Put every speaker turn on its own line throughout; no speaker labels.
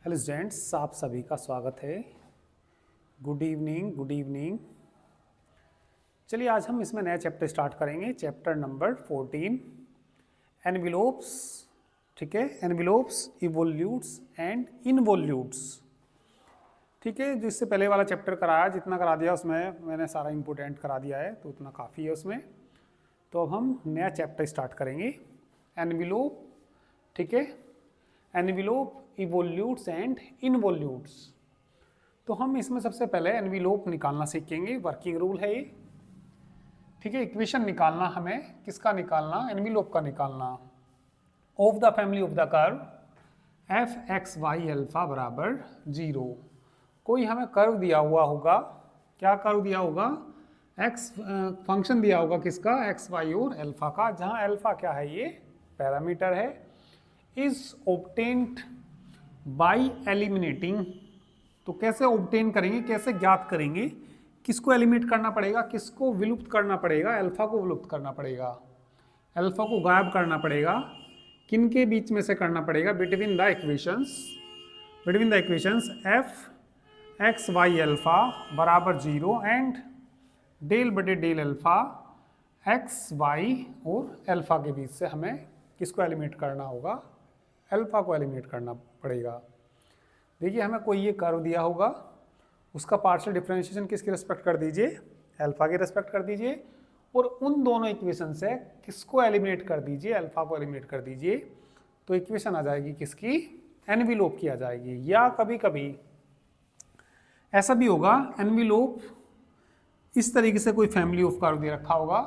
Hello students, आप सभी का स्वागत है। Good evening, good evening. चलिए आज हम इसमें नया चैप्टर स्टार्ट करेंगे, चैप्टर नंबर 14 एनविलोप्स। ठीक है, एनविलोप्स, इवोल्यूट्स एंड इनवोल्यूट्स। ठीक है, जो इससे पहले वाला चैप्टर कराया, जितना करा दिया उसमें मैंने सारा इम्पोर्टेंट करा दिया है, तो उतना काफ़ी है उसमें। तो अब हम नया चैप्टर स्टार्ट करेंगे, एनविलोप। ठीक है, एनविलोप, इवोल्यूट्स एंड इनवोल्यूट्स। तो हम इसमें सबसे पहले एनविलोप निकालना सीखेंगे, वर्किंग रूल है ये। ठीक है, इक्वेशन निकालना हमें, किसका निकालना? एनविलोप का निकालना। Of the family of the curve f x y alpha बराबर 0। कोई हमें कर्व दिया हुआ होगा, क्या कर्व दिया होगा? एक्स फंक्शन दिया होगा, किसका? एक्स वाई और एल्फा का, जहां एल्फा क्या है? ये पैरामीटर है। Is obtained by eliminating. तो कैसे ऑब्टेन करेंगे, कैसे ज्ञात करेंगे? किसको एलिमिनेट करना पड़ेगा, किसको विलुप्त करना पड़ेगा? एल्फा को विलुप्त करना पड़ेगा, एल्फा को गायब करना पड़ेगा। किन के बीच में से करना पड़ेगा? Between the equations, between the equations f x y alpha बराबर 0 एंड डेल बटे डेल एल्फा एक्स वाई और एल्फा के बीच से हमें किसको एलिमिनेट करना होगा? एल्फा को एलिमिनेट करना पड़ेगा। देखिए, हमें कोई ये कर्व दिया होगा, उसका पार्शियल डिफरेंशिएशन किसकी रेस्पेक्ट कर दीजिए? अल्फा की रेस्पेक्ट कर दीजिए, और उन दोनों इक्वेशन से किसको एलिमिनेट कर दीजिए? अल्फा को एलिमिनेट कर दीजिए। तो इक्वेशन आ जाएगी किसकी? एनविलोप की आ जाएगी। या कभी कभी ऐसा भी होगा, एनविलोप इस तरीके से कोई फैमिली ऑफ कर्व दे रखा होगा,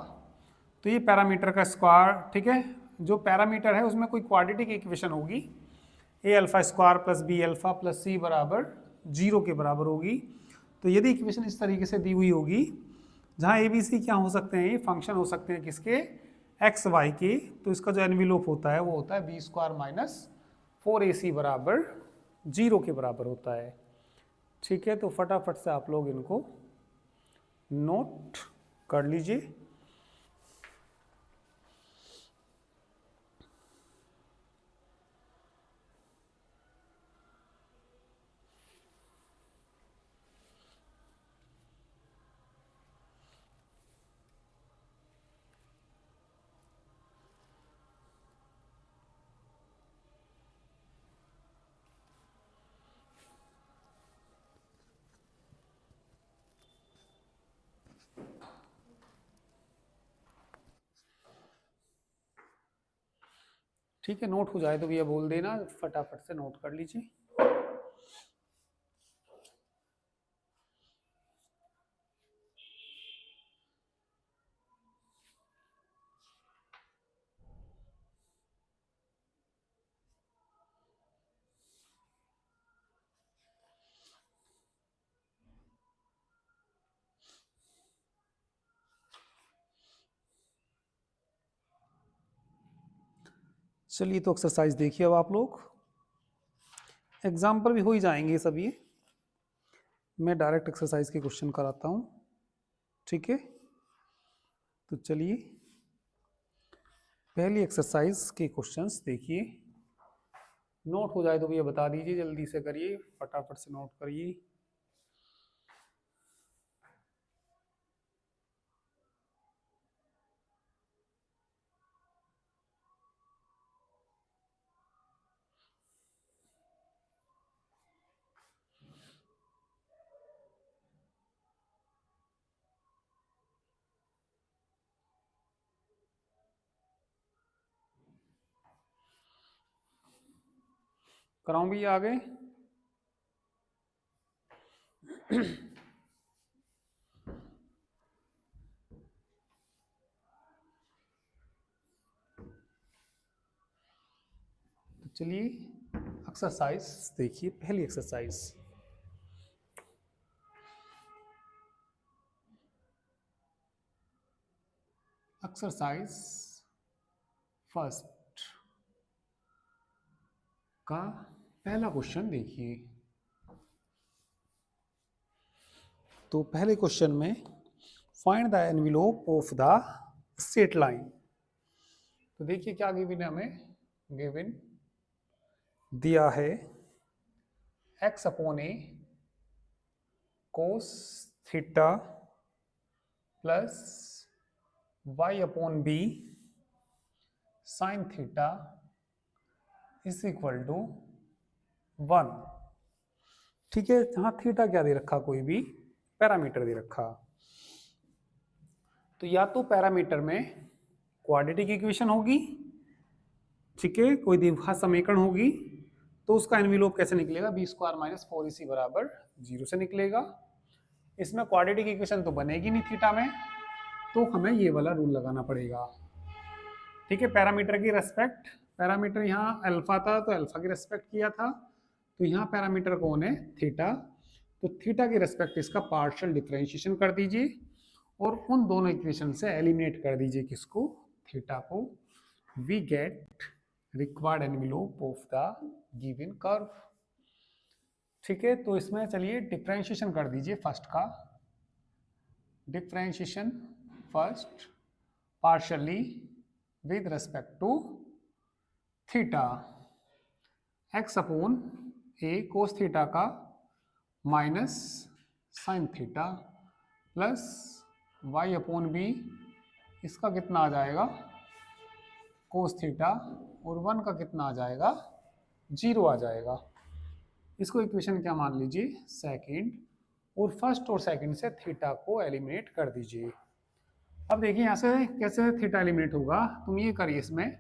तो ये पैरामीटर का स्क्वायर, ठीक है, जो पैरामीटर है उसमें कोई क्वाड्रेटिक इक्वेशन होगी, a alpha square plus b alpha plus c बराबर 0 के बराबर होगी। तो यदि इक्वेशन इस तरीके से दी हुई होगी, जहाँ ए बी सी क्या हो सकते हैं? ये फंक्शन हो सकते हैं किसके? एक्स वाई के। तो इसका जो एनविलोप होता है वो होता है बी स्क्वायर माइनस 4ac बराबर 0 के बराबर होता है। ठीक है, तो फटाफट से आप लोग इनको नोट कर लीजिए। ठीक है, नोट हो जाए तो भैया बोल देना, फटाफट से नोट कर लीजिए। चलिए, तो एक्सरसाइज देखिए अब आप लोग। एग्जाम्पल भी हो ही जाएंगे सब ये, मैं डायरेक्ट एक्सरसाइज के क्वेश्चन कराता हूँ। ठीक है, तो चलिए पहली एक्सरसाइज के क्वेश्चंस देखिए। नोट हो जाए तो भैया बता दीजिए, जल्दी से करिए, फटाफट से नोट करिए। कराऊं भी आगे? तो चलिए एक्सरसाइज देखिए, पहली एक्सरसाइज। एक्सरसाइज फर्स्ट का पहला क्वेश्चन देखिए। तो पहले क्वेश्चन में find the envelope of the straight line. तो देखिए क्या गिवन है हमें, गिवन दिया है x upon a cos theta plus y upon b sine theta is equal to 1। ठीक है, जहां थीटा क्या दे रखा, कोई भी पैरामीटर दे रखा, तो या तो पैरामीटर में क्वाड्रेटिक इक्वेशन होगी, ठीक है, कोई द्विघात समीकरण होगी, तो उसका एनवेलोप कैसे निकलेगा, बी स्क्वायर माइनस 4ac बराबर 0 से निकलेगा। इसमें क्वाड्रेटिक इक्वेशन तो बनेगी नहीं थीटा में, तो हमें ये वाला रूल लगाना पड़ेगा। ठीक है, पैरामीटर की रेस्पेक्ट, पैरामीटर यहाँ अल्फा था तो अल्फा की रेस्पेक्ट किया था, तो यहाँ पैरामीटर कौन है, थीटा, तो थीटा की रेस्पेक्ट इसका पार्शियल डिफरेंशिएशन कर दीजिए और उन दोनों इक्वेशन से एलिमिनेट कर दीजिए किसको, थीटा को। We get required envelope of the given curve. ठीक है, तो इसमें चलिए डिफरेंशिएशन कर दीजिए फर्स्ट का, differentiation first partially with respect to theta, x upon a cos theta का minus sine theta plus y upon b, इसका कितना आ जाएगा कोस थीटा, और 1 का कितना आ जाएगा 0 आ जाएगा। इसको इक्वेशन क्या मान लीजिए, सेकंड, और फर्स्ट और सेकंड से थीटा को एलिमिनेट कर दीजिए। अब देखिए यहाँ से कैसे थीटा एलिमिनेट होगा, तुम ये करिए, इसमें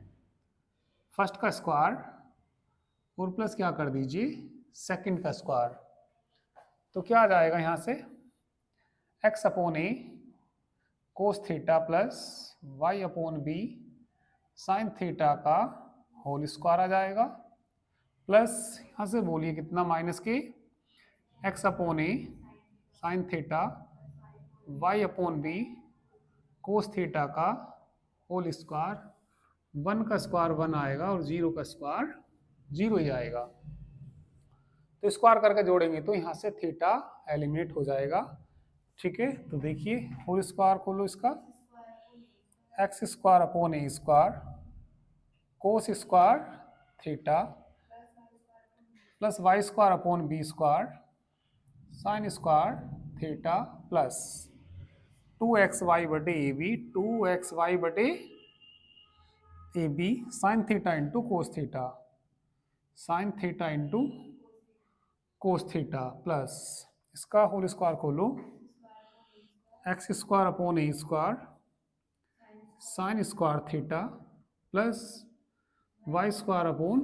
फर्स्ट का स्क्वायर और प्लस क्या कर दीजिए सेकंड का स्क्वायर, तो क्या आ जाएगा यहाँ से x upon a cos theta plus y upon b sine theta का होल स्क्वायर आ जाएगा, प्लस यहाँ से बोलिए कितना माइनस के x upon a sine theta y upon b cos theta का होल स्क्वायर, 1 का स्क्वायर 1 आएगा और 0 का स्क्वायर 0 ही आएगा। तो स्क्वायर करके जोड़ेंगे तो यहाँ से थीटा एलिमिनेट हो जाएगा। ठीक है, तो देखिए होल स्क्वायर खोलो इसका, x square upon a square cos square theta plus y square upon b square sine square theta plus 2xy बटे ए बी, 2xy बटे a b sine theta into cos theta, sine theta into cos theta plus इसका whole square खोलो, x square upon a square sine square theta plus y square upon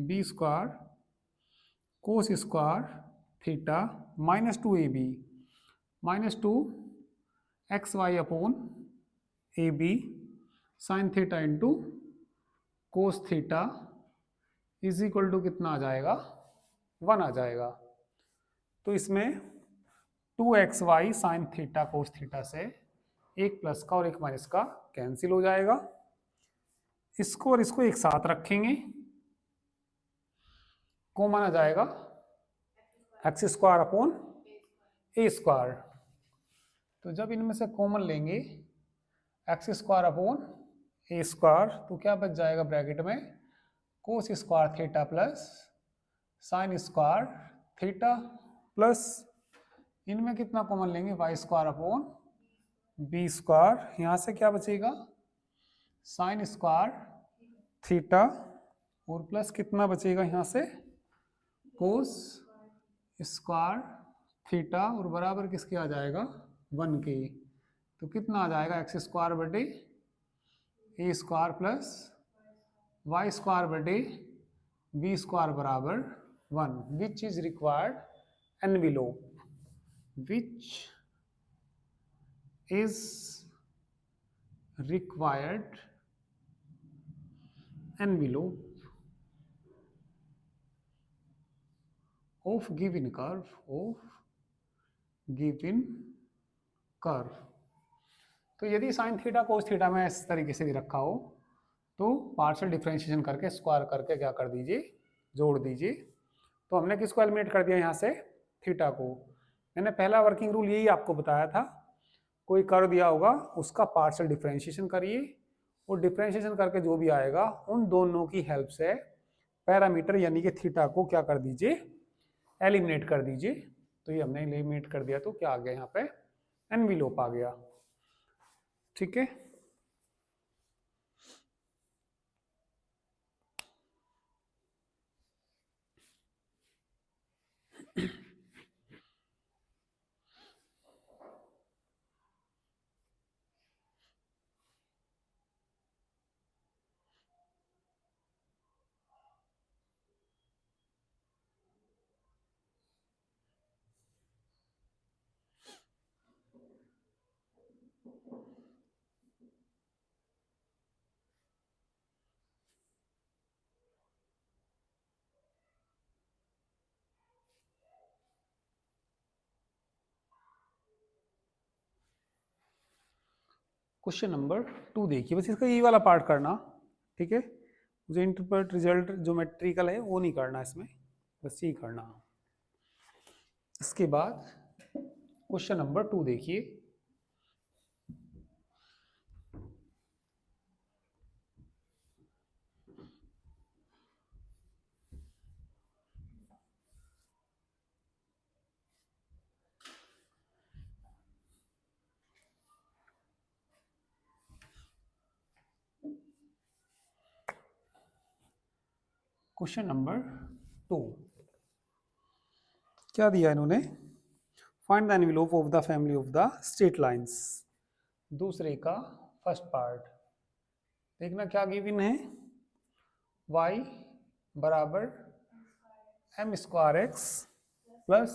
b square cos square theta minus 2ab minus 2xy upon a b sine theta into cos theta is equal to कितना आ जाएगा 1 आ जाएगा। तो इसमें 2xy sine theta cos theta से एक plus का और एक माइनस का कैंसिल हो जाएगा, इसको और इसको एक साथ रखेंगे, कॉमन आ जाएगा x square upon a square, तो जब इनमें से कॉमन लेंगे x square upon a square तो क्या बच जाएगा ब्रैकेट में cos square theta plus sine square theta plus इनमें कितना कॉमन लेंगे y square upon b square, यहाँ से क्या बचेगा साइन स्क्वायर थीटा और प्लस कितना बचेगा यहाँ से कोस स्क्वायर थीटा और बराबर किसके आ जाएगा 1 के, तो कितना आ जाएगा एक्स स्क्वायर बटे ए स्क्वायर प्लस वाई स्क्वायर बटे बी स्क्वायर बराबर 1, which is required envelope, which is required envelope of given curve, तो यदि साइन थीटा कोस थीटा में इस तरीके से भी रखा हो तो पार्शियल डिफरेंशिएशन करके स्क्वायर करके क्या कर दीजिए जोड़ दीजिए। तो हमने किसको एलिमिनेट कर दिया यहाँ से थीटा को, मैंने पहला वर्किंग रूल यही आपको बताया था, कोई कर दिया होगा उसका पार्शियल डिफरेंशिएशन करिए और डिफरेंशिएशन करके जो भी आएगा उन दोनों की हेल्प से पैरामीटर यानी कि थीटा को क्या कर दीजिए एलिमिनेट कर दीजिए। तो ये हमने एलिमिनेट कर दिया, तो क्या आ गया यहाँ पे, एनविलोप आ गया। ठीक है। क्वेश्चन नंबर 2 देखिए, बस इसका ये वाला पार्ट करना। ठीक है, मुझे इंटरप्रेट रिजल्ट जो मेट्रिकल है वो नहीं करना इसमें, बस यही करना। इसके बाद क्वेश्चन नंबर 2 देखिए। क्वेश्चन नंबर 2 क्या दिया इन्होंने, find the envelope of the family of the straight lines. दूसरे का फर्स्ट पार्ट देखना, क्या गिवन है, y बराबर M square x plus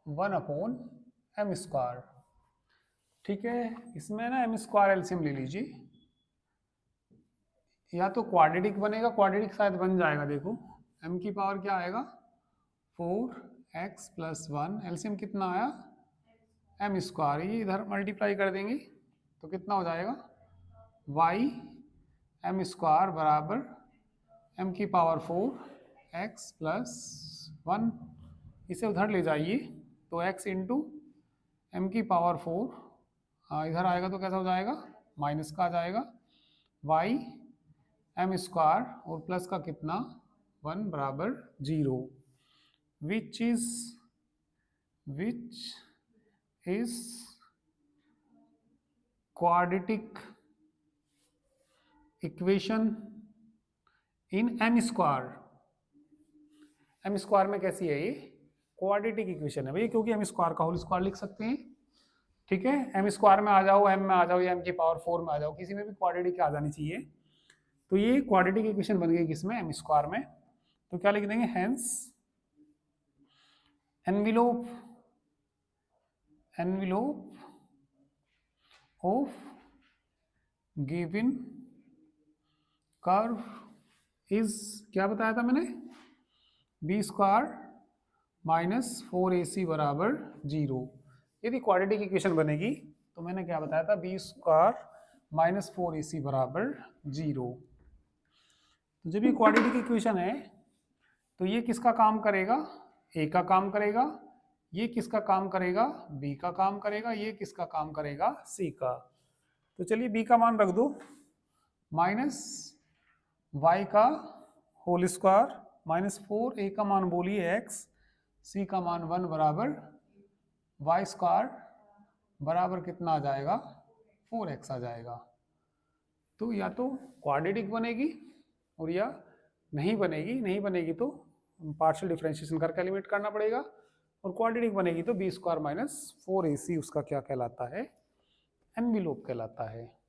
1/m²। ठीक है, इसमें ना एम स्क्वायर एलसीएम ले लीजिए, या तो क्वाड्रेटिक बनेगा, क्वाड्रेटिक शायद बन जाएगा। देखो m की पावर क्या आएगा, 4x+1, एलसीएम कितना आया, m², ये इधर मल्टीप्लाई कर देंगे तो कितना हो जाएगा, y m² बराबर m की पावर 4x+1, इसे उधर ले जाइए तो x इंटू एम की पावर 4 इधर आएगा तो कैसा हो जाएगा, माइनस का आ जाएगा, y m² और प्लस का कितना 1 बराबर 0, विच is quadratic equation in m²। में कैसी है ये, क्वाड्रेटिक इक्वेशन है भाई, क्योंकि m² का होल स्क्वायर लिख सकते हैं। ठीक है, m² में आ जाओ, m में आ जाओ, या m की पावर 4 में आ जाओ, किसी में भी क्वाड्रेटिक आ जानी चाहिए। तो ये क्वाड्रेटिक इक्वेशन बन गई किसमें, m² में। तो क्या लिख देंगे, hence envelope of given curve is, क्या बताया था मैंने, b² -4ac बराबर 0। यदि क्वाड्रेटिक इक्वेशन बनेगी तो मैंने क्या बताया था, b² -4ac बराबर 0। तो जब ये क्वाड्रेटिक इक्वेशन है तो ये किसका काम करेगा, ए का काम करेगा, ये किसका काम करेगा, बी का काम करेगा, ये किसका काम करेगा, सी का। तो चलिए बी का मान रख दो, -y का होल स्क्वायर -4, ए का मान बोलिए x, सी का मान 1 बराबर y² बराबर कितना आ जाएगा, 4x आ जाएगा। तो या तो क्वाड्रेटिक बनेगी और या नहीं बनेगी, नहीं बनेगी तो पार्शियल डिफरेंशिएशन करके एलिमिनेट करना पड़ेगा, और क्वाड्रेटिक बनेगी तो b² -4ac उसका क्या कहलाता है, एनविलोप कहलाता है।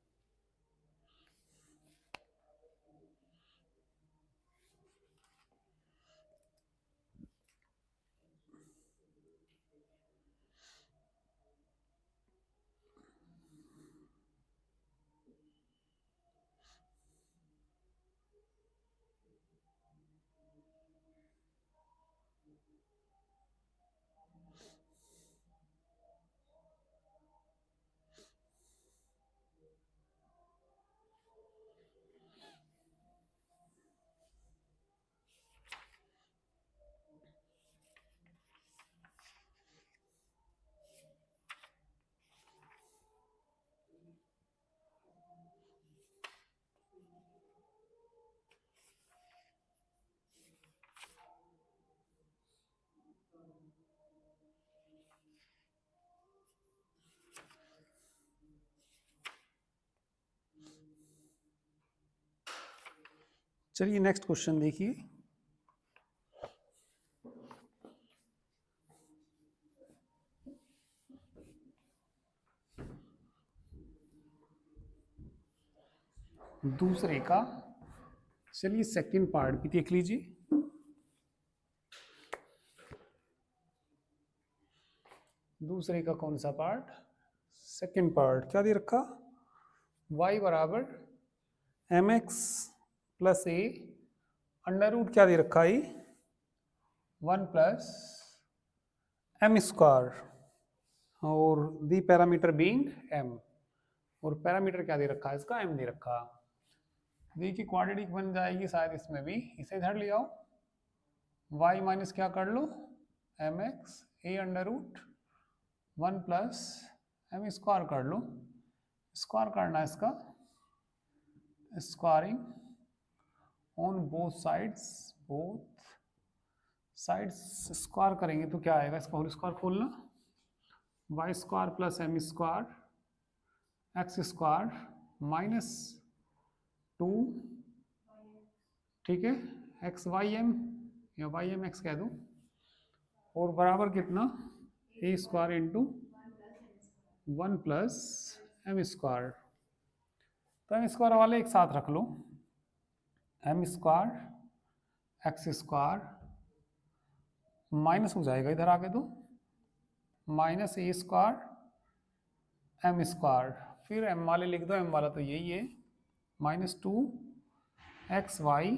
चलिए नेक्स्ट क्वेश्चन देखिए। दूसरे का, चलिए सेकंड पार्ट भी देख लीजिए। दूसरे का कौन सा पार्ट? Second part. क्या दे रखा? y बराबर mx प्लस ए अंडर रूट क्या दे रखा है? 1 प्लस एम स्क्वायर, और दी पैरामीटर बीइंग m, और पैरामीटर क्या दे रखा है इसका? m दे रखा। देखिए क्वाड्रेटिक बन जाएगी शायद इसमें भी, इसे इधर ले आओ। y माइनस क्या कर लो? mx a under root 1 plus m square कर लो। स्क्वायर करना है इसका, squaring on both sides square करेंगे तो क्या आएगा? इसका होल स्क्वायर खोलना, y square plus m square x square minus 2, ठीक है, एक्स वाई एम या वाई एम एक्स कह दो, और बराबर कितना? A square into 1 plus m square. तो एम स्क्वायर वाले एक साथ रख लो, M square x square minus हो जाएगा इधर आगे तो, minus a square m square, फिर एम वाले लिख दो, एम वाला तो यही है, माइनस 2 एक्स वाई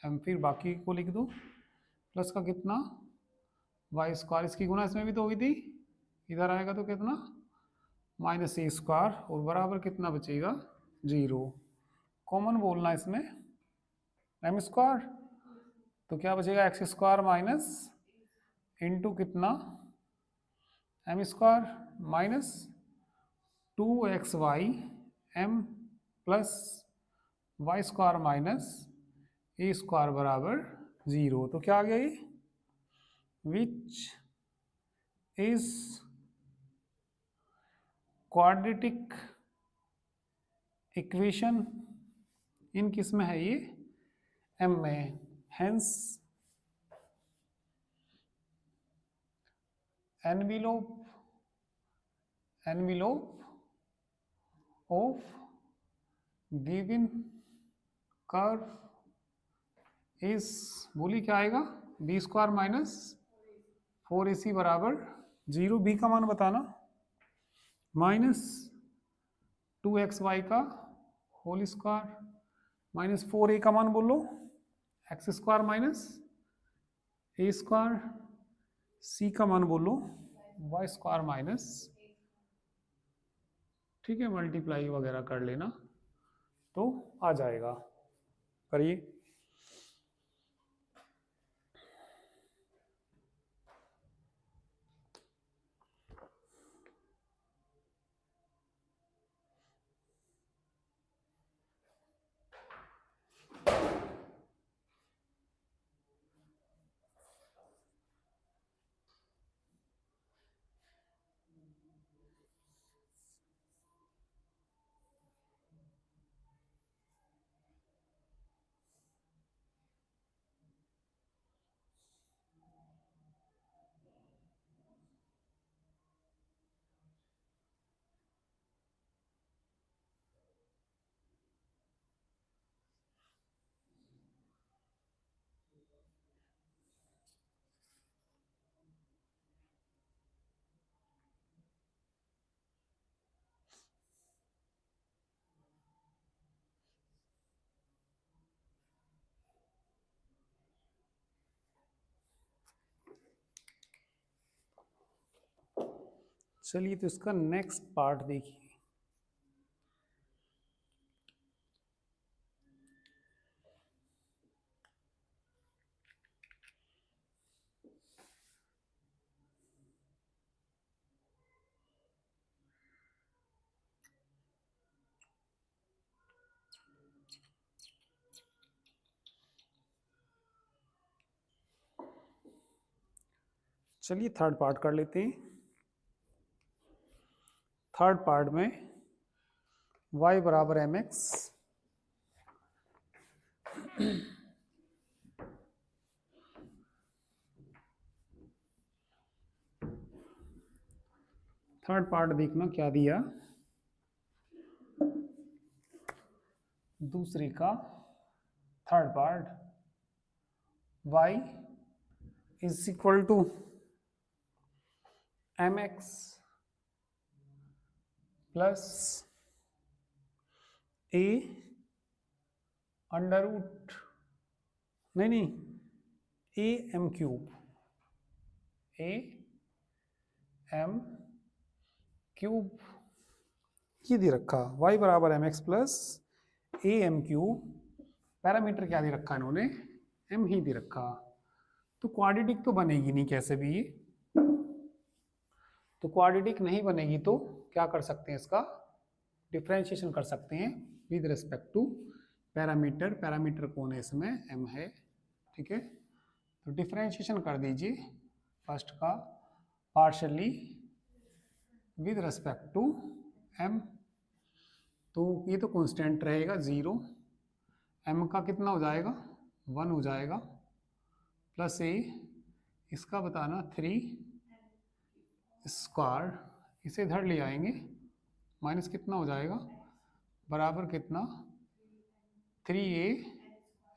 एम, फिर बाकी को लिख दो, प्लस का कितना? वाई स्क्वायर, इसकी गुना इसमें भी तो हुई थी, इधर आएगा तो कितना? माइनस ए स्क्वायर, और बराबर कितना बचेगा? 0। कॉमन बोलना इसमें एम स्क्वायर, तो क्या बचेगा? एक्स स्क्वायर माइनस इंटू कितना? M square minus 2xy m plus y square minus a square बराबर 0। तो क्या आ गया ये? विच इज क्वाड्रेटिक इक्वेशन, इन किस में है ये? एम में। Hence envelope of given curve is, बोली क्या आएगा? बी स्क्वायर माइनस 4ac बराबर 0। बी का मान बताना, माइनस 2xy का होल स्क्वायर माइनस 4a का मान बोलो, x square minus a square, सी का मान बोलो वाई स्क्वायर माइनस, ठीक है, मल्टीप्लाई वगैरह कर लेना तो आ जाएगा। करिए। चलिए तो इसका नेक्स्ट पार्ट देखिए। चलिए थर्ड पार्ट कर लेते हैं। थर्ड पार्ट में y बराबर mx थर्ड पार्ट देखना क्या दिया, दूसरे का third part, y is equal to mx plus a under root, नहीं, a m cube, a m cube ये दे रखा, y बराबर m x plus a m cube, parameter क्या दे रखा इन्होंने, m ही दे रखा। तो क्वाड्रेटिक तो बनेगी नहीं कैसे भी ये, तो क्वाड्रेटिक नहीं बनेगी तो क्या कर सकते हैं, इसका डिफ्रेंशिएशन कर सकते हैं with respect to parameter. Parameter कौन है इसमें, m है, ठीक है। तो डिफ्रेंशिएशन कर दीजिए फर्स्ट का partially with respect to m, तो ये तो कांस्टेंट रहेगा 0, m का कितना हो जाएगा 1 हो जाएगा, प्लस a इसका बताना 3 स्क्वायर, इसे इधर ले आएंगे, माइनस कितना हो जाएगा बराबर कितना 3a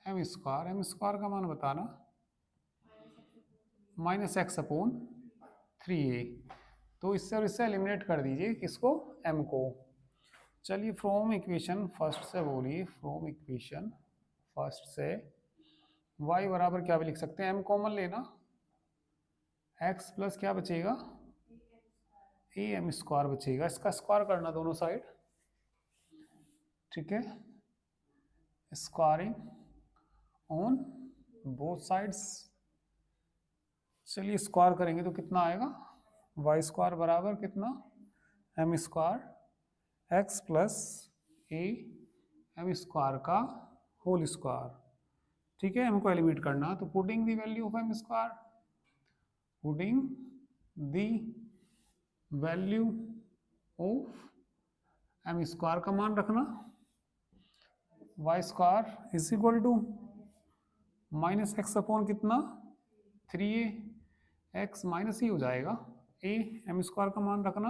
m स्क्वायर का मान बताना -x/3a। तो इससे और इससे एलिमिनेट कर दीजिए किसको, m को। चलिए फ्रॉम इक्वेशन फर्स्ट से बोलिए, फ्रॉम इक्वेशन फर्स्ट से y बराबर क्या भी लिख सकते हैं, m कॉमन लेना, x प्लस क्या बचेगा ए एम स्क्वायर बचेगा, इसका स्क्वायर करना दोनों साइड, ठीक है, स्क्वायरिंग ऑन बोथ साइड्स। चलिए स्क्वायर करेंगे तो कितना आएगा, वाई स्क्वायर बराबर कितना m square x plus a m square का होल स्क्वायर, ठीक है। एम को एलिमिनेट करना, तो putting the value of m square, putting the value of m square का मान रखना, y square is equal to minus x upon कितना 3a, एक्स माइनस ही हो जाएगा, ए एम स्क्वायर का मान रखना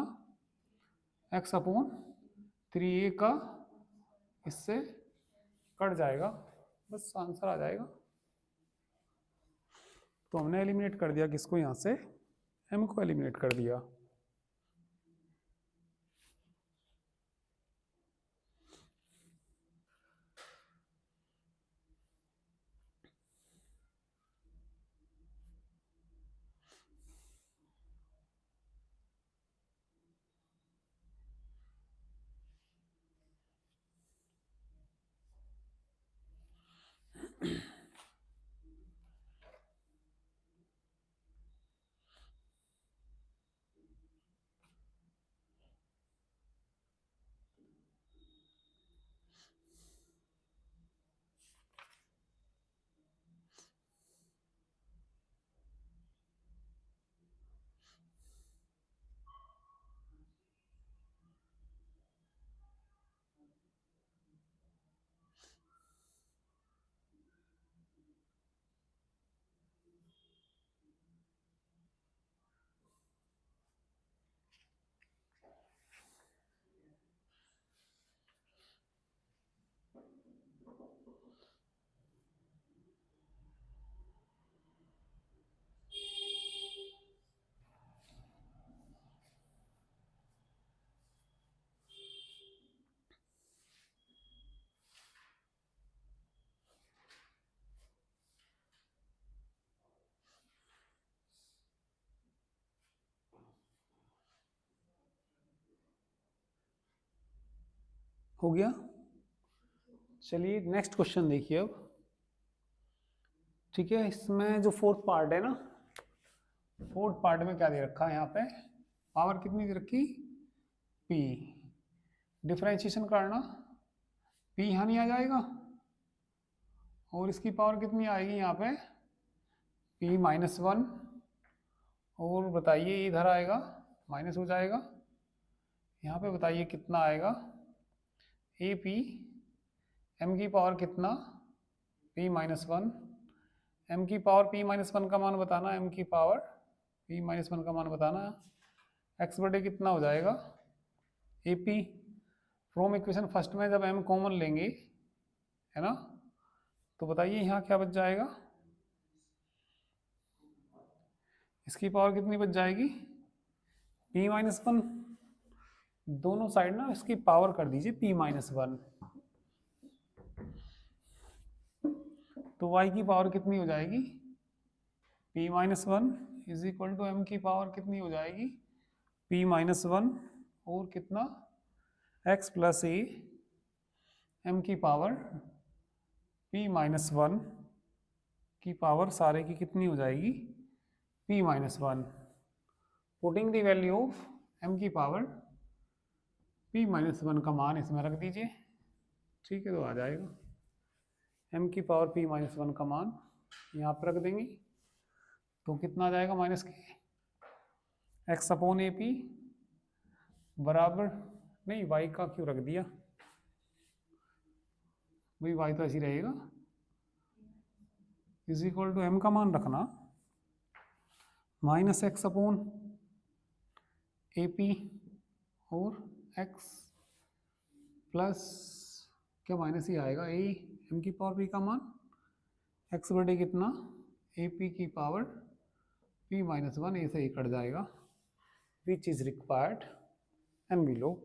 एक्स अपॉन 3a का, इससे कट जाएगा, बस आंसर आ जाएगा। तो हमने एलिमिनेट कर दिया किसको, यहाँ से m को एलिमिनेट कर दिया। हो गया। चलिए नेक्स्ट क्वेश्चन देखिए अब, ठीक है। इसमें जो फोर्थ पार्ट है ना, फोर्थ पार्ट में क्या दे रखा है, यहाँ पे पावर कितनी दे रखी p, डिफरेंशिएशन करना p यहाँ नहीं आ जाएगा, और इसकी पावर कितनी आएगी यहाँ पे p-1, और बताइए इधर आएगा माइनस हो जाएगा, यहाँ पे बताइए कितना आएगा, ए पी एम की पावर कितना p माइनस वन, m की पावर p माइनस वन का मान बताना, m की पावर p माइनस वन का मान बताना, x बटे कितना हो जाएगा ap। फ्रॉम इक्वेशन फर्स्ट में जब m कॉमन लेंगे, है ना, तो बताइए यहाँ क्या बच जाएगा, इसकी पावर कितनी बच जाएगी p माइनस वन। दोनों साइड ना इसकी पावर कर दीजिए p माइनस वन, तो y की पावर कितनी हो जाएगी p minus one is equal to m की पावर कितनी हो जाएगी p माइनस वन और कितना x प्लस ए, m की पावर p माइनस वन की पावर सारे की कितनी हो जाएगी p minus one. Putting the value of m की पावर p माइनस वन का मान इसमें रख दीजिए, ठीक है, तो आ जाएगा m की पावर p माइनस वन का मान यहाँ पर रख देंगे, तो कितना आ जाएगा माइनस के x अपॉन ए पी बराबर, नहीं y का क्यों रख दिया भाई, y तो ऐसी रहेगा, इज इक्वल टू m का मान रखना minus x upon A P और x प्लस क्या माइनस ही आएगा ए m की पावर p का मान x बटे कितना ए पी की पावर p माइनस वन, ए से ही कट जाएगा, which is required and below.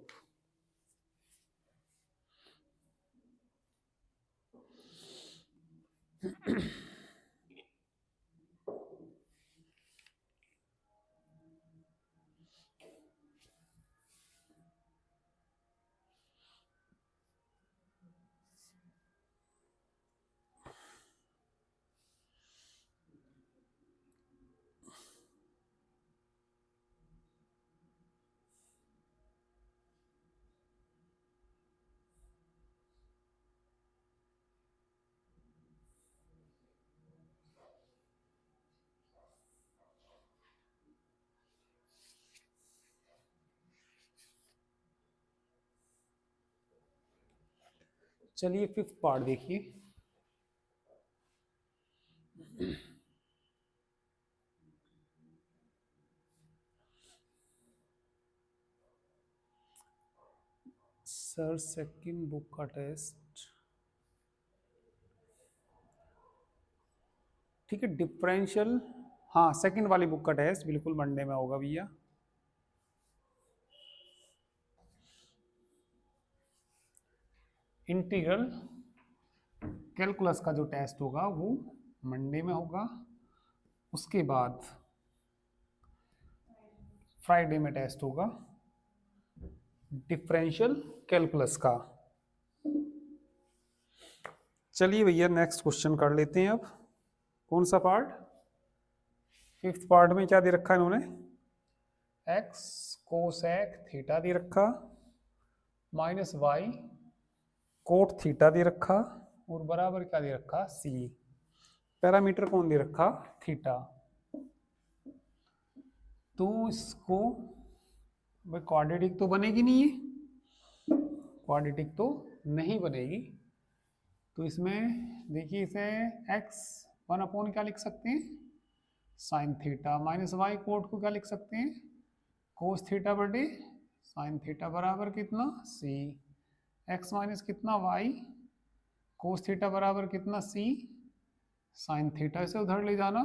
चलिए फिफ्थ पार्ट देखिए। सर सेकंड बुक का टेस्ट, ठीक है, डिफरेंशियल, हाँ सेकंड वाली बुक का टेस्ट बिल्कुल मंडे में होगा भैया। इंटीग्रल कैलकुलस का जो टेस्ट होगा वो मंडे में होगा, उसके बाद फ्राइडे में टेस्ट होगा डिफरेंशियल कैलकुलस का। चलिए भैया नेक्स्ट क्वेश्चन कर लेते हैं। अब कौन सा पार्ट, फिफ्थ पार्ट में क्या दे रखा है इन्होंने, एक्स कोसेक थीटा दे रखा माइनस वाई कोट थीटा दे रखा और बराबर क्या दे रखा सी, पैरामीटर कौन दे रखा थीटा। तो इसको भाई क्वाड्रेटिक तो बनेगी नहीं है, क्वाड्रेटिक तो नहीं बनेगी, तो इसमें देखिए इसे x वन अपॉन क्या लिख सकते हैं साइन थीटा, माइनस वाई कोट को क्या लिख सकते हैं कोस थीटा बटे साइन थीटा बराबर कितना सी, x माइनस कितना y कोस थीटा बराबर कितना सी साइन थीटा, इसे उधर ले जाना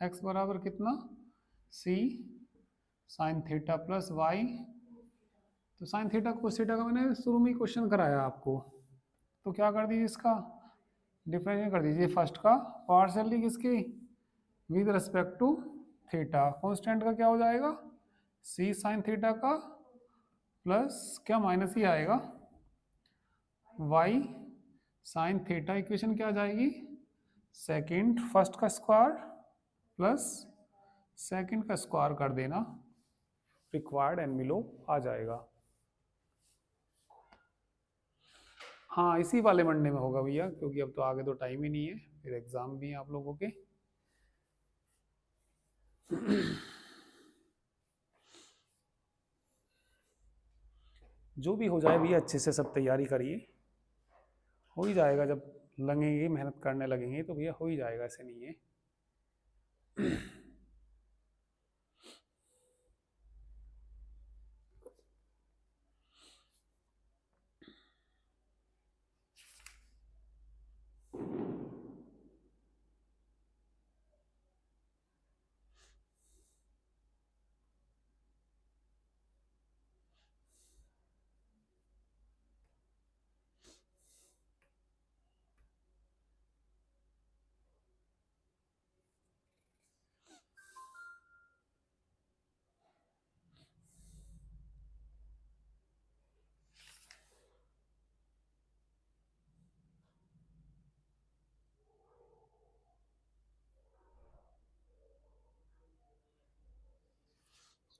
x बराबर कितना सी साइन थीटा प्लस y, तो साइन थीटा कोस थीटा का मैंने शुरू में क्वेश्चन कराया आपको, तो क्या कर दीजिए इसका डिफरेंशियल कर दीजिए, फर्स्ट का पार्शियली किसकी with respect to theta, constant का क्या हो जाएगा सी साइन थीटा का प्लस क्या माइनस ही आएगा y साइन थीटा, इक्वेशन क्या आ जाएगी सेकंड फर्स्ट का स्क्वायर प्लस सेकंड का स्क्वायर कर देना, रिक्वायर्ड एंड बिलो आ जाएगा। हाँ इसी वाले मंडे में होगा भैया, क्योंकि अब तो आगे तो टाइम ही नहीं है, फिर एग्जाम भी है आप लोगों के। जो भी हो जाए भैया अच्छे से सब तैयारी करिए, हो ही जाएगा, जब लगेंगे, मेहनत करने लगेंगे तो भैया हो ही जाएगा, ऐसे नहीं है।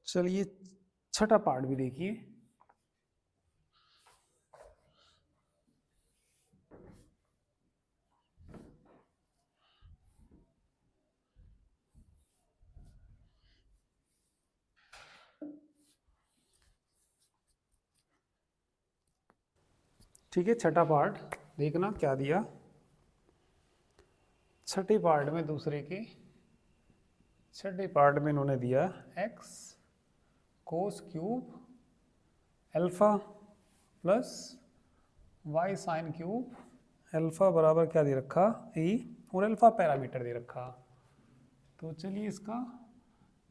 चलिए छठा पार्ट भी देखिए। ठीक है, छठा पार्ट देखना क्या दिया। छठे पार्ट में छठे पार्ट में इन्होंने दिया x cos cube alpha plus y sine cube alpha बराबर क्या दे रखा, ई, और अल्फा पैरामीटर दे रखा। तो चलिए इसका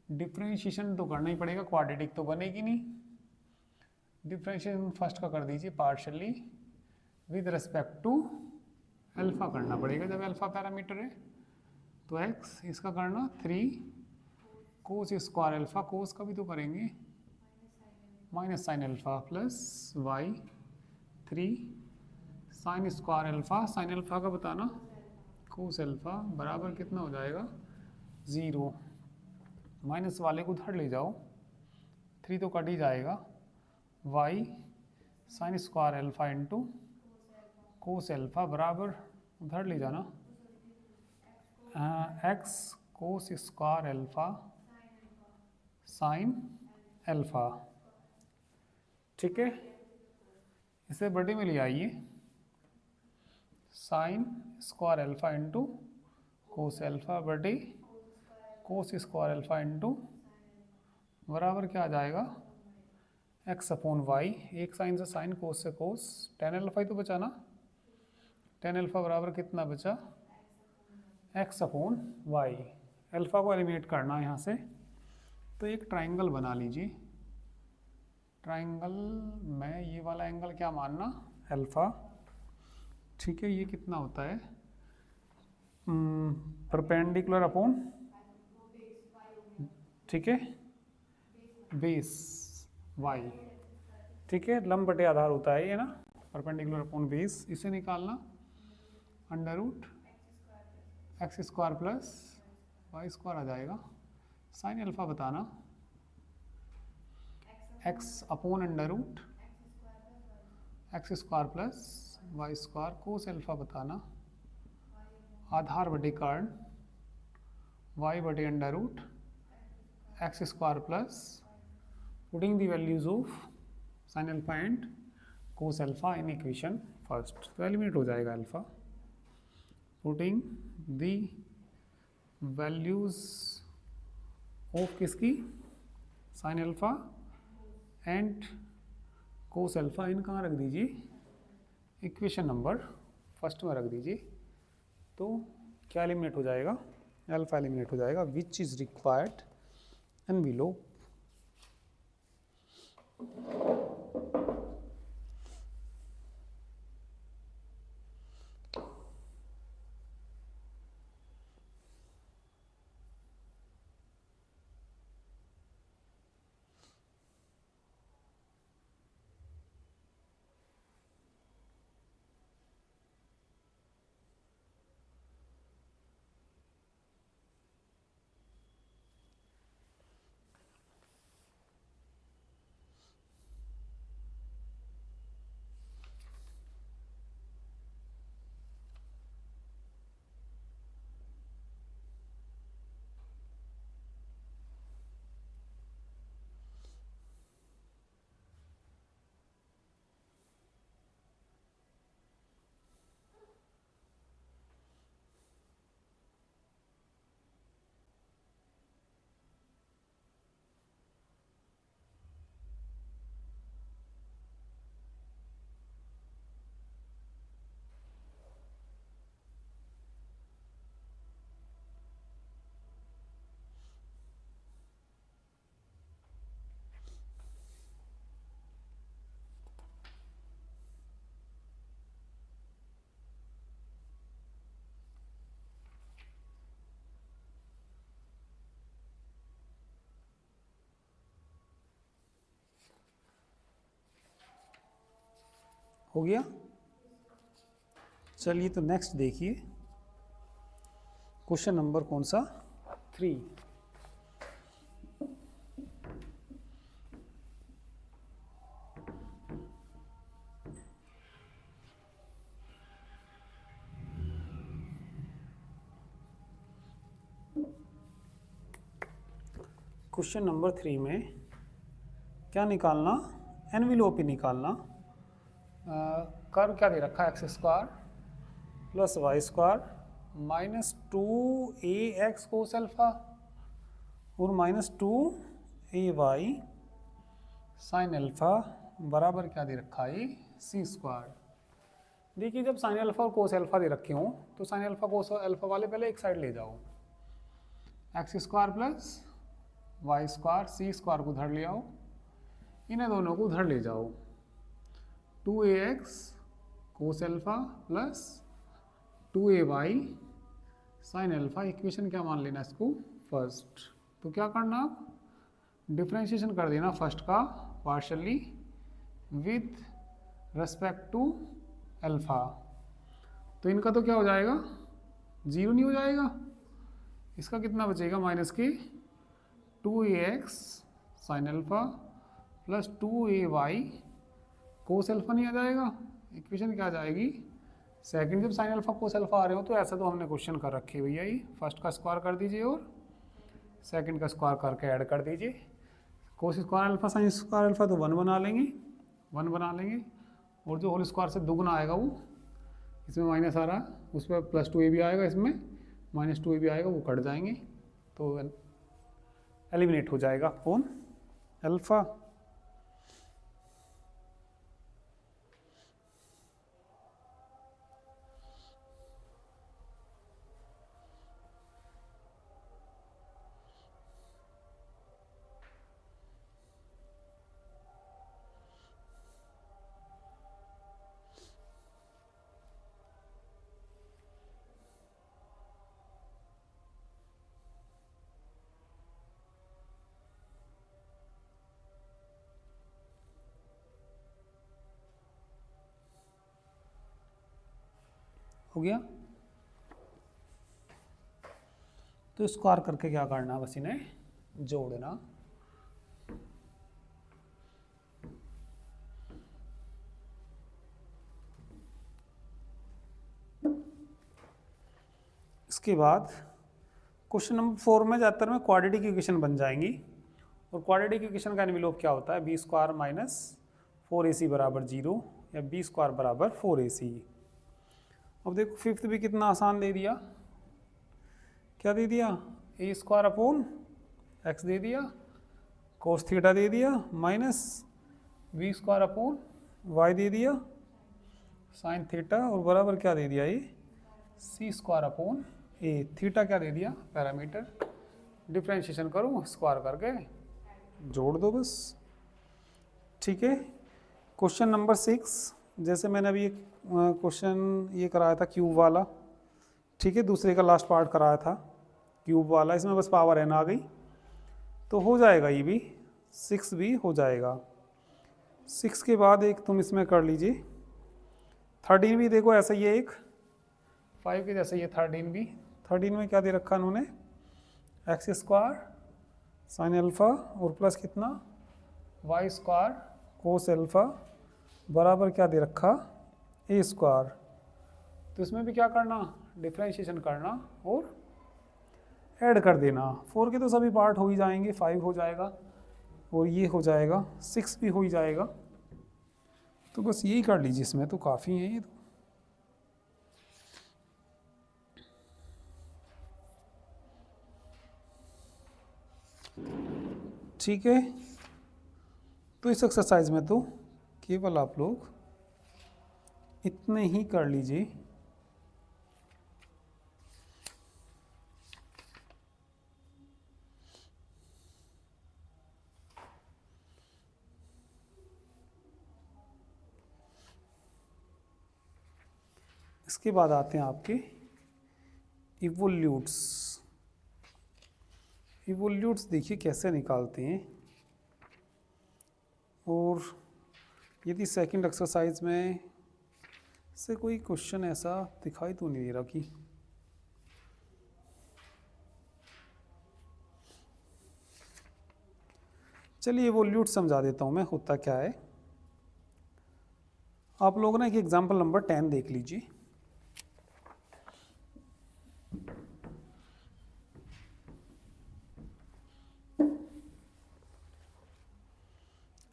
डिफ्रेंशिएशन तो करना ही पड़ेगा, क्वाड्रेटिक तो बनेगी नहीं। डिफ्रेंशिएशन फर्स्ट का कर दीजिए partially with respect to alpha करना पड़ेगा जब अल्फा पैरामीटर है। तो एक्स इसका करना 3 कोस स्क्वायर अल्फा, कोस का भी तो करेंगे, minus sine alpha plus y 3 sine square alpha, sine alpha का बताना कोस अल्फा बराबर कितना हो जाएगा 0। माइनस वाले को उधर ले जाओ, 3 तो कट ही जाएगा, y sine square alpha into cos alpha बराबर उधर ले जाना x cos square alpha sine alpha. ठीक है, इसे बड़े में ले आइए, sine square alpha into cos alpha बटे कोस स्क्वायर अल्फा इंटू बराबर क्या आ जाएगा एक्स अपॉन वाई, एक साइन से साइन, कोस से कोस, टेन अल्फा ही तो बचा ना, टेन अल्फा बराबर कितना बचा एक्स अपॉन वाई। अल्फा को एलिमिनेट करना है यहाँ से, तो एक ट्राइंगल बना लीजिए। ट्राइंगल में ये वाला एंगल क्या मानना अल्फा। ठीक है, ये कितना होता है परपेंडिकुलर अपॉन, ठीक है, बेस वाई। ठीक है, लंब बटे आधार होता है ये ना, परपेंडिकुलर अपॉन बेस। इसे निकालना under root x square plus y square आ जाएगा। साइन अल्फा बताना x upon under root x square plus y square, cos alpha बताना आधार बटे कर्ण वाई बटे under root x square plus putting the values of sine alpha and cos alpha in equation first, तो eliminate हो जाएगा alpha. Putting the values of किसकी sine alpha and cos alpha, in कहाँ रख दीजिए इक्वेशन नंबर फर्स्ट में रख दीजिए। तो क्या एलिमिनेट हो जाएगा अल्फा एलिमिनेट हो जाएगा, विच इज रिक्वायर्ड एनवेलोप। हो गया। चलिए तो नेक्स्ट देखिए, क्वेश्चन नंबर कौन सा 3। क्वेश्चन नंबर 3 में क्या निकालना, एनविलोप ही निकालना। कर्व क्या दे रखा है, x square plus y square minus 2ax cos alpha और माइनस 2ay साइन अल्फा बराबर क्या दे रखा है, सी स्क्वायर। देखिए जब साइन अल्फा और कोस अल्फा दे रखे हों तो साइन अल्फा कोस अल्फा वाले पहले एक साइड ले जाओ, x square plus y square c square को उधर ले आओ, इन्हें दोनों को उधर ले जाओ, 2ax cos alpha plus 2ay sine alpha. Equation क्या मान लेना इसको, फर्स्ट। तो क्या करना, डिफ्रेंशिएशन कर देना फर्स्ट का partially with respect to alpha. तो इनका तो क्या हो जाएगा, जीरो नहीं हो जाएगा, इसका कितना बचेगा माइनस के 2ax sign alpha plus 2ay cos alpha नहीं आ जाएगा। इक्वेशन क्या आ जाएगी सेकंड। जब साइन अल्फा कोस अल्फा आ रहे हो तो ऐसा तो हमने क्वेश्चन कर रखे भैया, ये फर्स्ट का स्क्वायर कर दीजिए और सेकंड का स्क्वायर करके ऐड कर दीजिए। कोस square alpha sign square alpha तो 1 बना लेंगे, 1 बना लेंगे, और जो होल स्क्वायर से दुगना आएगा वो इसमें माइनस आ रहा है, उस पर प्लस 2a भी आएगा, इसमें माइनस 2a भी आएगा, वो कट जाएंगे तो एलिमिनेट हो जाएगा कौन, अल्फा। हो गया। तो स्क्वायर करके क्या करना, बस इन्हें जोड़ना। इसके बाद क्वेश्चन नंबर 4 में ज़्यादातर में क्वाड्रेटिक इक्वेशन बन जाएंगी, और क्वाड्रेटिक इक्वेशन का एनवेलोप क्या होता है, बी स्क्वायर माइनस 4ac बराबर 0 या बी स्क्वायर बराबर 4ac। अब देखो फिफ्थ भी कितना आसान दे दिया, क्या दे दिया, ए स्क्वायर अपॉन एक्स दे दिया, कोस थीटा दे दिया, minus b square upon y दे दिया साइन थीटा, और बराबर क्या दे दिया, ये c square upon a. Theta क्या दे दिया, पैरामीटर। डिफ्रेंशिएशन करो स्क्वायर करके जोड़ दो बस, ठीक है। क्वेश्चन नंबर 6, जैसे मैंने अभी एक क्वेश्चन ये कराया था क्यूब वाला, ठीक है, दूसरे का लास्ट पार्ट कराया था क्यूब वाला, इसमें बस पावर n आ गई तो हो जाएगा, ये भी 6 भी हो जाएगा। 6 के बाद एक तुम इसमें कर लीजिए 13 भी, देखो ऐसा ही है एक 5 के जैसे ये 13 भी। 13 में क्या दे रखा उन्होंने, एक्स स्क्वायर साइन अल्फा और प्लस कितना वाई स्क्वायर कोस अल्फा बराबर क्या दे रखा, ए स्क्वायर। तो इसमें भी क्या करना, डिफ्रेंशिएशन करना और ऐड कर देना। 4 के तो सभी पार्ट हो ही जाएंगे, 5 हो जाएगा और ये हो जाएगा, 6 भी हो ही जाएगा। तो बस यही कर लीजिए, इसमें तो काफ़ी है ये तो। ठीक है, तो इस एक्सरसाइज में तो केवल आप लोग इतने ही कर लीजिए। इसके बाद आते हैं आपके इवोल्यूट्स। इवोल्यूट्स देखिए कैसे निकालते हैं, और यदि सेकंड एक्सरसाइज में से कोई क्वेश्चन ऐसा दिखाई तो नहीं दे रहा कि चलिए इवोल्यूट समझा देता हूँ मैं होता क्या है। आप लोग ना एक एग्जाम्पल नंबर 10 देख लीजिए।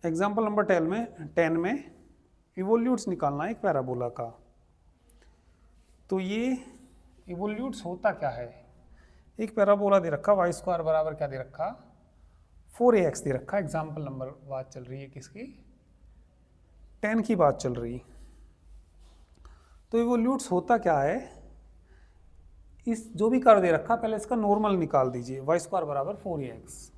एग्जाम्पल नंबर 10 में इवोल्यूट्स निकालना है एक पैराबोला का। तो ये इवोल्यूट्स होता क्या है, एक पैराबोला दे रखा y स्क्वायर बराबर क्या दे रखा 4ax दे रखा। एग्जाम्पल नंबर बात चल रही है किसकी, 10 की बात चल रही। तो इवोल्यूट्स होता क्या है, इस जो भी कर्व दे रखा पहले इसका नॉर्मल निकाल दीजिए, y स्क्वायर बराबर 4ax।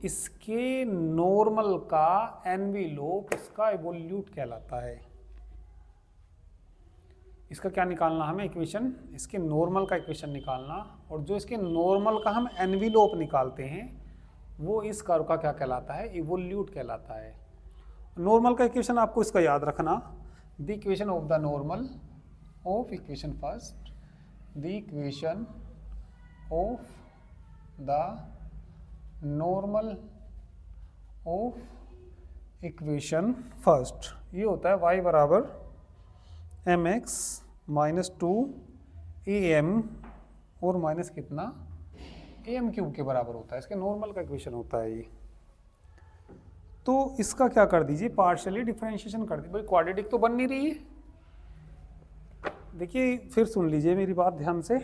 इसके नॉर्मल का एनवेलोप इसका इवोल्यूट कहलाता है। इसका क्या निकालना हमें इक्वेशन, इसके नॉर्मल का इक्वेशन निकालना, और जो इसके नॉर्मल का हम एनवेलोप निकालते हैं वो इस कर्व का क्या कहलाता है, इवोल्यूट कहलाता है। नॉर्मल का इक्वेशन आपको इसका याद रखना, the equation of the normal of equation first, the equation of the normal of equation first, ये होता है y बराबर mx माइनस 2am और माइनस कितना am क्यूब के बराबर होता है। इसके नॉर्मल का इक्वेशन होता है ये। तो इसका क्या कर दीजिए, पार्शियली डिफरेंशिएशन कर दीजिए। भाई क्वाड्रेटिक तो बन नहीं रही है। देखिए फिर सुन लीजिए मेरी बात ध्यान से।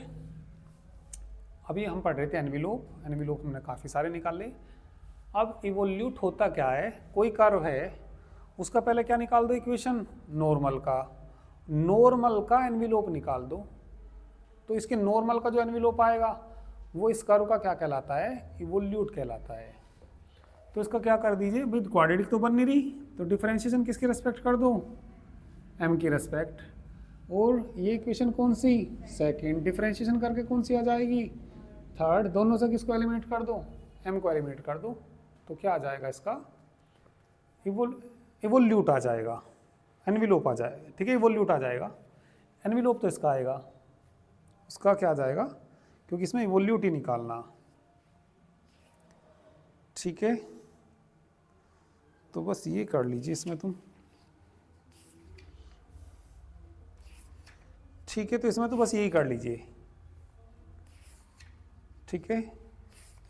अभी हम पढ़ रहे थे एनवेलोप, एनवेलोप हमने काफ़ी सारे निकाले। अब इवोल्यूट होता क्या है, कोई कर्व है उसका पहले क्या निकाल दो इक्वेशन, नॉर्मल का, नॉर्मल का एनवेलोप निकाल दो। तो इसके नॉर्मल का जो एनवेलोप आएगा वो इस कर्व का क्या कहलाता है, इवोल्यूट कहलाता है। तो इसका क्या कर दीजिए, भाई क्वाड्रेटिक तो बन नहीं रही, तो डिफरेंशिएशन किसकी रेस्पेक्ट कर दो, m की रेस्पेक्ट। और ये इक्वेशन कौन सी, सेकेंड, डिफरेंशिएशन करके कौन सी आ जाएगी, थर्ड। दोनों से किसको एलिमिनेट कर दो, m को एलिमिनेट कर दो। तो क्या आ जाएगा इसका, इवोल्यूट आ जाएगा, एनवेलोप आ जाएगा। ठीक है, इवोल्यूट आ जाएगा, एनवेलोप तो इसका आएगा, उसका क्या आ जाएगा, क्योंकि इसमें इवोल्यूट ही निकालना। ठीक है, तो बस ये कर लीजिए इसमें तुम। ठीक है, तो इसमें तो बस यही कर लीजिए। ठीक है,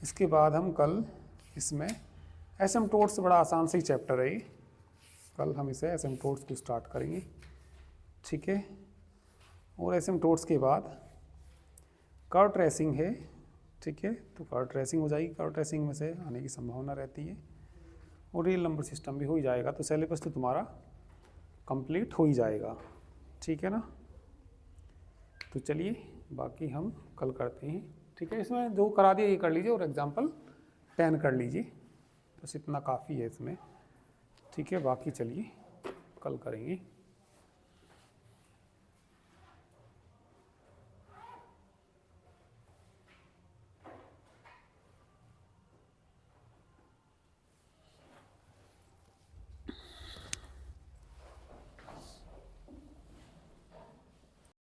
इसके बाद हम कल इसमें एसिम्पटोट्स, बड़ा आसान सा ही चैप्टर है ये, कल हम इसे एसिम्पटोट्स को स्टार्ट करेंगे। ठीक है, और एसिम्पटोट्स के बाद कर्व ट्रेसिंग है। ठीक है, तो कर्व ट्रेसिंग हो जाएगी, कर्व ट्रेसिंग में से आने की संभावना रहती है, और रियल नंबर सिस्टम भी हो ही जाएगा। तो सिलेबस तो तुम्हारा कंप्लीट हो ही जाएगा। ठीक है ना, तो चलिए बाकी हम कल करते हैं। ठीक है, इसमें जो करा दिया ये कर लीजिए, और एग्जाम्पल 10 कर लीजिए, बस इतना काफ़ी है इसमें। ठीक है, बाकी चलिए कल करेंगे।